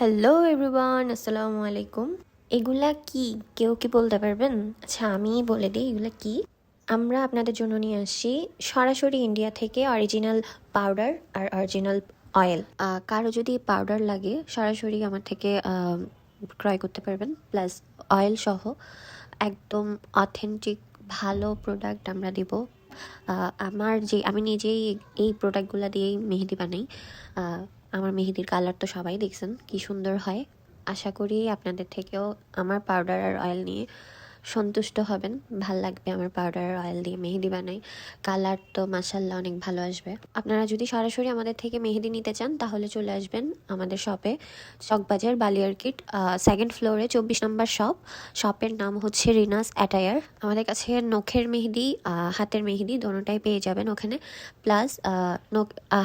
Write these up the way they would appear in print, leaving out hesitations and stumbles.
Hello everyone, আসসালামু আলাইকুম। এগুলা কি কেউ কি বলতে পারবেন? আচ্ছা, আমিই বলে দিই এগুলা কি। আমরা আপনাদের জন্য নিয়ে আসছি সরাসরি ইন্ডিয়া থেকে অরিজিনাল পাউডার আর অরিজিনাল অয়েল। কারো যদি পাউডার লাগে সরাসরি আমার থেকে ক্রয় করতে পারবেন, প্লাস অয়েল সহ একদম অথেন্টিক ভালো প্রোডাক্ট আমরা দিব। আমি নিজেই এই প্রোডাক্টগুলো দিয়েই মেহেদি বানাই। আমার মেহেদির কালার তো সবাই দেখছেন কি সুন্দর হয়। আশা করি আপনাদের থেকেও আমার পাউডার আর অয়েল নিয়ে সন্তুষ্ট হবেন। ভাল লাগবে আমার পাউডার আর অয়েল দিয়ে মেহেদি বানাই। কালার তো মাশাল্লাহ অনেক ভালো আসবে। আপনারা যদি সরাসরি আমাদের থেকে মেহেদি নিতে চান তাহলে চলে আসবেন আমাদের শপে, চকবাজার বালিয়ারকিট, সেকেন্ড ফ্লোরে 24 নম্বর শপ। শপের নাম হচ্ছে রিনাস অ্যাটায়ার। আমাদের কাছে নখের মেহেদি, হাতের মেহেদি দোনোটাই পেয়ে যাবেন ওখানে। প্লাস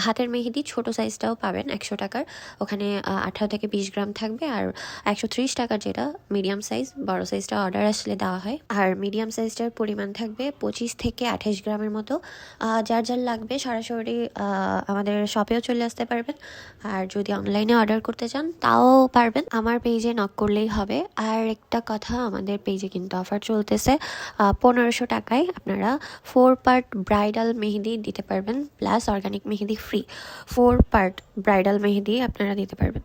হাতের মেহেদি ছোট সাইজটাও পাবেন 100 টাকার। ওখানে 18 থেকে 20 গ্রাম থাকবে, আর 130 টাকার যেটা মিডিয়াম সাইজ, বড় সাইজটা অর্ডার আসলে দেওয়া হয়। আর মিডিয়াম সাইজটার পরিমাণ থাকবে 25 থেকে 28 গ্রামের মতো। যার যার লাগবে সরাসরি আমাদের শপেও চলে আসতে পারবেন, আর যদি অনলাইনে অর্ডার করতে চান তাও পারবেন। আমার পেজে নক করলেই হবে। আর একটা কথা, আমাদের পেজে কিন্তু অফার চলতেছে। 1500 টাকায় আপনারা 4 পার্ট ব্রাইডাল মেহেদি দিতে পারবেন, প্লাস অর্গানিক মেহেদি ফ্রি। 4 পার্ট ব্রাইডাল মেহেদি আপনারা দিতে পারবেন।